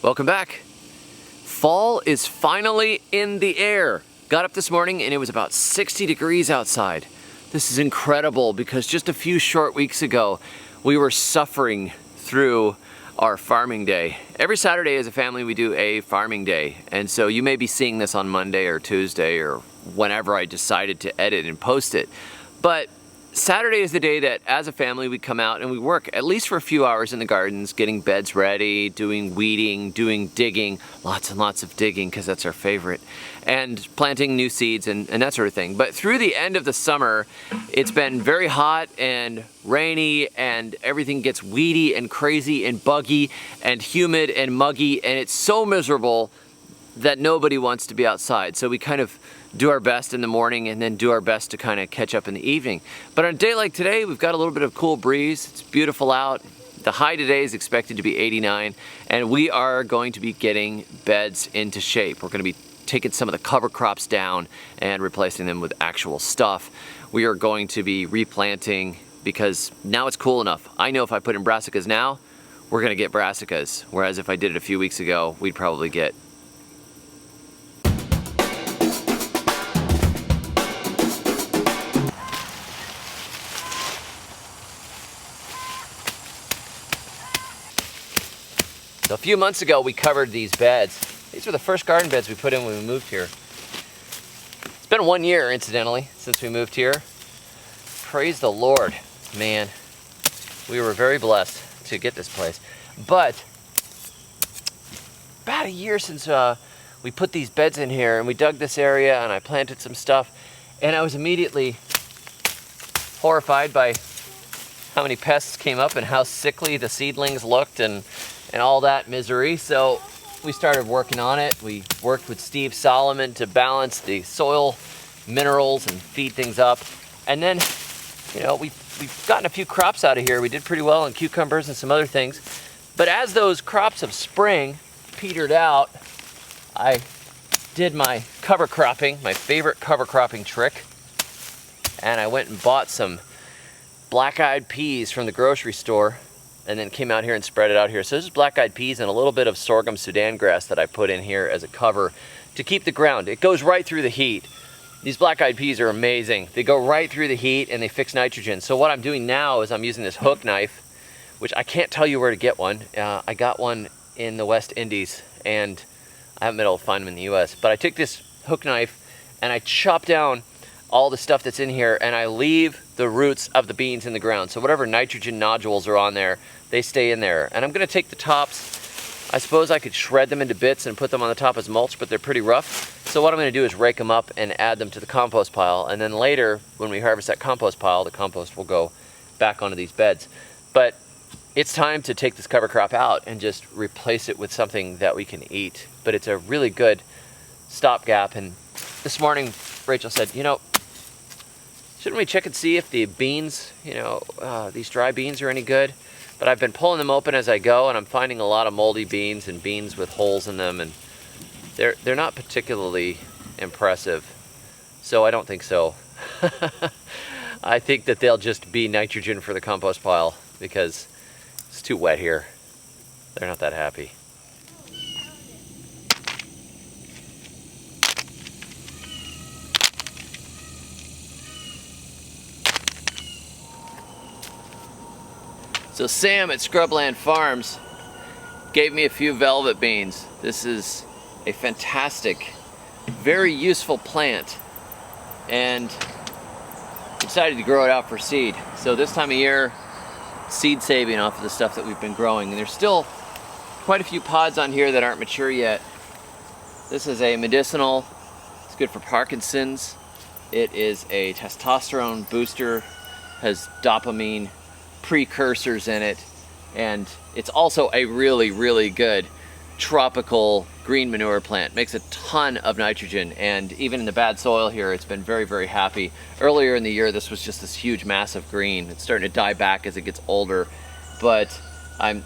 Welcome back. Fall is finally in the air. Got up this morning and it was about 60 degrees outside. This is incredible because just a few short weeks ago, we were suffering through our farming day. Every Saturday as a family we do a farming day, and so you may be seeing this on Monday or Tuesday or whenever I decided to edit and post it. But Saturday is the day that as a family we come out and we work at least for a few hours in the gardens, getting beds ready, doing weeding, doing digging, lots and lots of digging because that's our favorite, and planting new seeds and that sort of thing. But through the end of the summer, it's been very hot and rainy and everything gets weedy and crazy and buggy and humid and muggy, and it's so miserable that nobody wants to be outside. So we kind of do our best in the morning and then do our best to kind of catch up in the evening. But on a day like today, we've got a little bit of cool breeze. It's beautiful out. The high today is expected to be 89, and we are going to be getting beds into shape. We're going to be taking some of the cover crops down and replacing them with actual stuff. We are going to be replanting because now it's cool enough. I know if I put in brassicas now, we're going to get brassicas, whereas if I did it a few weeks ago, we'd probably get So a few months ago, we covered these beds. These were the first garden beds we put in when we moved here. It's been 1 year, incidentally, since we moved here. Praise the Lord, man. We were very blessed to get this place. But about a year since we put these beds in here, and we dug this area, and I planted some stuff, and I was immediately horrified by how many pests came up and how sickly the seedlings looked and all that misery. So we started working on it. We worked with Steve Solomon to balance the soil minerals and feed things up. And then, you know, we've gotten a few crops out of here. We did pretty well on cucumbers and some other things. But as those crops of spring petered out, I did my cover cropping, my favorite cover cropping trick. And I went and bought some black-eyed peas from the grocery store, and then came out here and spread it out here. So this is black-eyed peas and a little bit of sorghum Sudan grass that I put in here as a cover to keep the ground. It goes right through the heat. These black-eyed peas are amazing. They go right through the heat and they fix nitrogen. So what I'm doing now is I'm using this hook knife, which I can't tell you where to get one. I got one in the West Indies and I haven't been able to find them in the US. But I took this hook knife and I chop down all the stuff that's in here, and I leave the roots of the beans in the ground. So whatever nitrogen nodules are on there, they stay in there. And I'm gonna take the tops. I suppose I could shred them into bits and put them on the top as mulch, but they're pretty rough. So what I'm gonna do is rake them up and add them to the compost pile. And then later, when we harvest that compost pile, the compost will go back onto these beds. But it's time to take this cover crop out and just replace it with something that we can eat. But it's a really good stopgap. And this morning, Rachel said, you know, shouldn't we check and see if the beans, you know, these dry beans are any good? But I've been pulling them open as I go, and I'm finding a lot of moldy beans and beans with holes in them, and they're not particularly impressive. So I don't think so. I think that they'll just be nitrogen for the compost pile because it's too wet here. They're not that happy. So Sam at Scrubland Farms gave me a few velvet beans. This is a fantastic, very useful plant, and decided to grow it out for seed. So this time of year, seed saving off of the stuff that we've been growing. And there's still quite a few pods on here that aren't mature yet. This is a medicinal. It's good for Parkinson's. It is a testosterone booster, has dopamine precursors in it, and it's also a really, really good tropical green manure plant. Makes a ton of nitrogen, and even in the bad soil here, it's been very, very happy. Earlier in the year, this was just this huge mass of green. It's starting to die back as it gets older, but I'm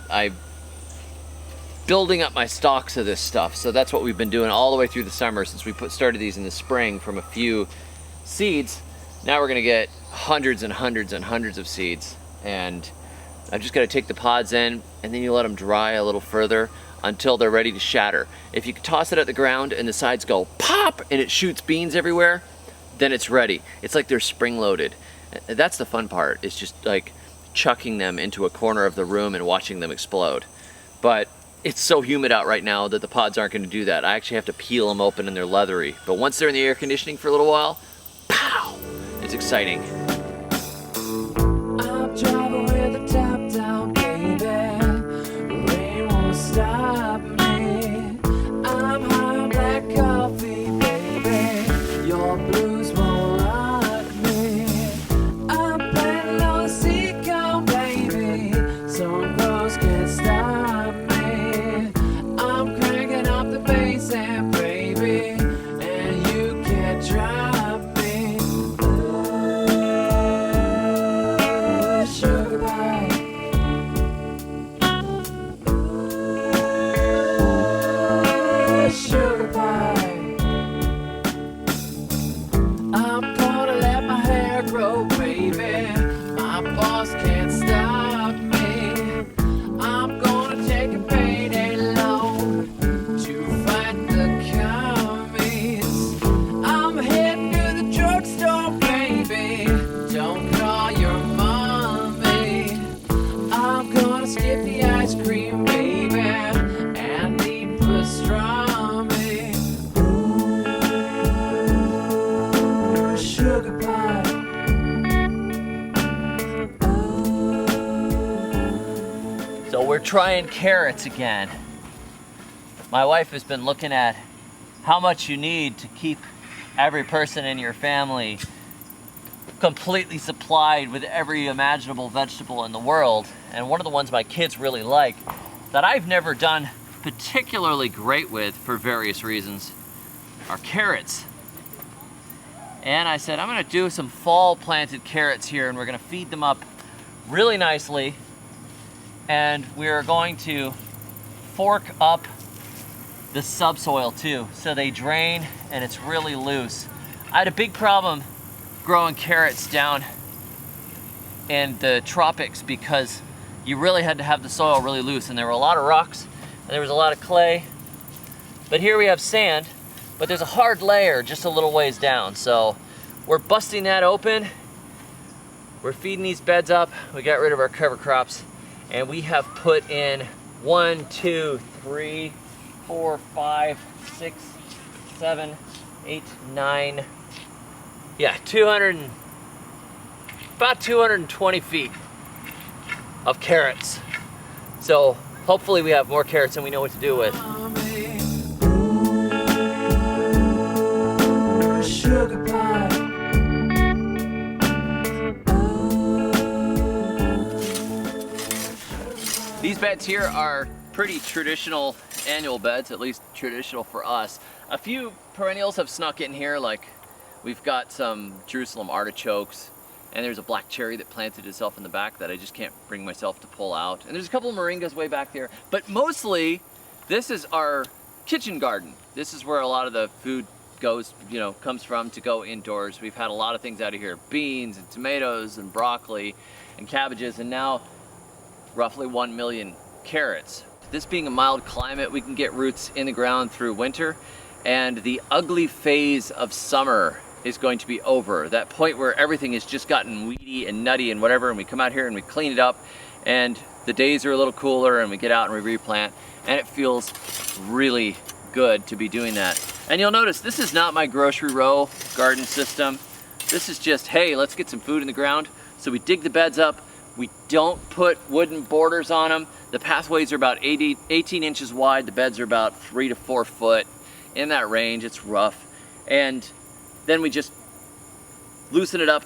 building up my stocks of this stuff. So that's what we've been doing all the way through the summer since we started these in the spring from a few seeds. Now we're gonna get hundreds and hundreds and hundreds of seeds, and I'm just gonna take the pods in and then you let them dry a little further. until they're ready to shatter. If you toss it at the ground and the sides go pop and it shoots beans everywhere, then it's ready. It's like they're spring-loaded. That's the fun part. It's just like chucking them into a corner of the room and watching them explode. But it's so humid out right now that the pods aren't going to do that. I actually have to peel them open and they're leathery. But once they're in the air conditioning for a little while, pow! It's exciting. I'm driving with the top down, baby. Rain won't stop me. I'm high on black coffee, baby. Your blues won't rock me. I'm planning on a sitcom, baby. Some girls can't stop me. I'm cranking up the bass and baby, and you can't drop me. Ooh, sugar pie. Ooh, sugar pie. I'm gonna let my hair grow, baby. My boss can't stop me. I'm gonna take a payday loan to fight the commies. I'm heading to the drugstore, baby. Don't call your mommy. I'm gonna skip the ice cream, baby, and eat pastrami. Ooh, sugar pie. So we're trying carrots again. My wife has been looking at how much you need to keep every person in your family completely supplied with every imaginable vegetable in the world. And one of the ones my kids really like that I've never done particularly great with for various reasons are carrots. And I said, I'm gonna do some fall planted carrots here and we're gonna feed them up really nicely. And we're going to fork up the subsoil too, so they drain and it's really loose. I had a big problem growing carrots down in the tropics because you really had to have the soil really loose, and there were a lot of rocks and there was a lot of clay. But here we have sand, but there's a hard layer just a little ways down. So we're busting that open. We're feeding these beds up. We got rid of our cover crops, and we have put in 1, 2, 3, 4, 5, 6, 7, 8, 9, yeah, about 220 feet of carrots. So hopefully we have more carrots than we know what to do with. Ooh, sugar pie. These beds here are pretty traditional annual beds, at least traditional for us. A few perennials have snuck in here, like we've got some Jerusalem artichokes, and there's a black cherry that planted itself in the back that I just can't bring myself to pull out. And there's a couple of moringas way back there, but mostly this is our kitchen garden. This is where a lot of the food goes, comes from to go indoors. We've had a lot of things out of here, beans and tomatoes and broccoli and cabbages, and now roughly 1 million carrots. This being a mild climate, we can get roots in the ground through winter, and the ugly phase of summer is going to be over. That point where everything has just gotten weedy and nutty and whatever, and we come out here and we clean it up, and the days are a little cooler, and we get out and we replant, and it feels really good to be doing that. And you'll notice this is not my grocery row garden system. This is just, hey, let's get some food in the ground. So we dig the beds up. We don't put wooden borders on them. The pathways are about 18 inches wide. The beds are about 3 to 4 foot. In that range, it's rough. And then we just loosen it up,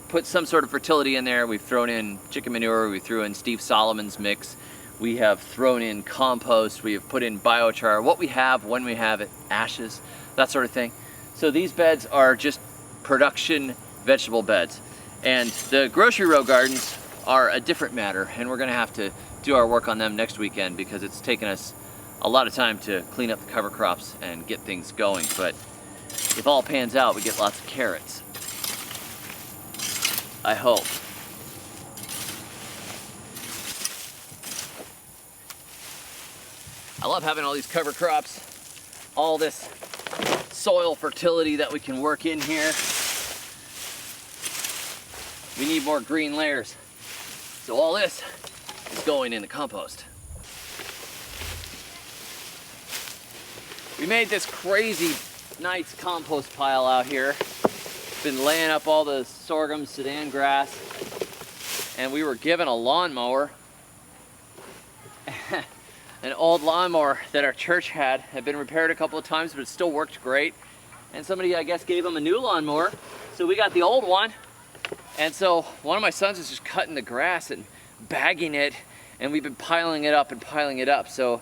put some sort of fertility in there. We've thrown in chicken manure. We threw in Steve Solomon's mix. We have thrown in compost. We have put in biochar. What we have, when we have it, ashes, that sort of thing. So these beds are just production vegetable beds. And the grocery row gardens are a different matter, and we're gonna have to do our work on them next weekend because it's taken us a lot of time to clean up the cover crops and get things going. But if all pans out, we get lots of carrots. I hope. I love having all these cover crops, all this soil fertility that we can work in here. We need more green layers. So all this is going in the compost. We made this crazy nice compost pile out here. Been laying up all the sorghum, Sudan grass, and we were given a lawnmower. An old lawnmower that our church had been repaired a couple of times, but it still worked great. And somebody, I guess, gave them a new lawnmower, so we got the old one. And so one of my sons is just cutting the grass and bagging it, and we've been piling it up and piling it up. So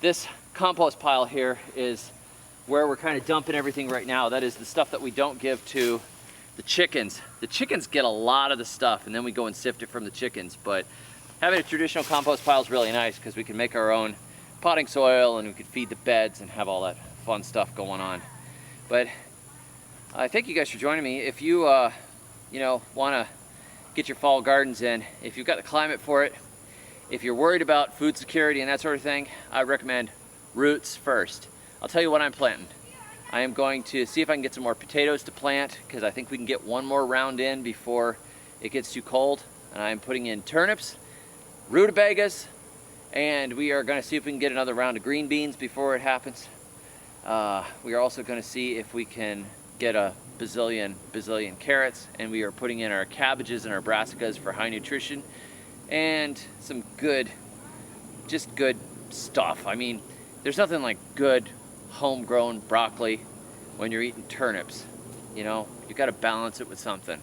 this compost pile here is where we're kind of dumping everything right now. That is the stuff that we don't give to the chickens. The chickens get a lot of the stuff, and then we go and sift it from the chickens. But having a traditional compost pile is really nice because we can make our own potting soil and we can feed the beds and have all that fun stuff going on. But I thank you guys for joining me. If you want to get your fall gardens in, if you've got the climate for it, if you're worried about food security and that sort of thing, I recommend roots first. I'll tell you what I'm planting. I am going to see if I can get some more potatoes to plant because I think we can get one more round in before it gets too cold. And I'm putting in turnips, rutabagas, and we are going to see if we can get another round of green beans before it happens. We are also going to see if we can get a bazillion carrots, and we are putting in our cabbages and our brassicas for high nutrition and some good stuff. I mean, there's nothing like good homegrown broccoli when you're eating turnips. You know, you got to balance it with something.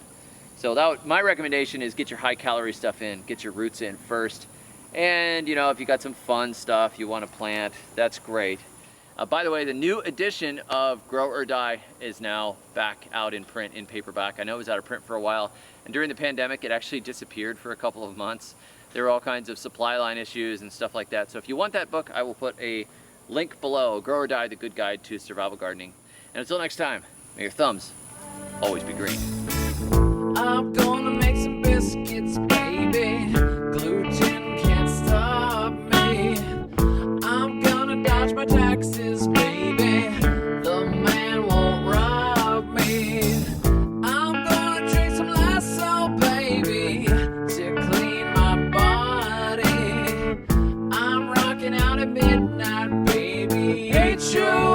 So my recommendation is get your high calorie stuff in, get your roots in first. And if you got some fun stuff you want to plant, that's great. By the way, the new edition of Grow or Die is now back out in print, in paperback. I know it was out of print for a while, and during the pandemic it actually disappeared for a couple of months. There were all kinds of supply line issues and stuff like that. So if you want that book, I will put a link below, Grow or Die, The Good Guide to Survival Gardening. And until next time, may your thumbs always be green. I'm gonna make some biscuits, baby. Gluten can't stop me. I'm gonna dodge my taxes, baby. The man won't rob me. I'm gonna drink some Lysol, baby, to clean my body. I'm rocking out at midnight, baby. Ain't you?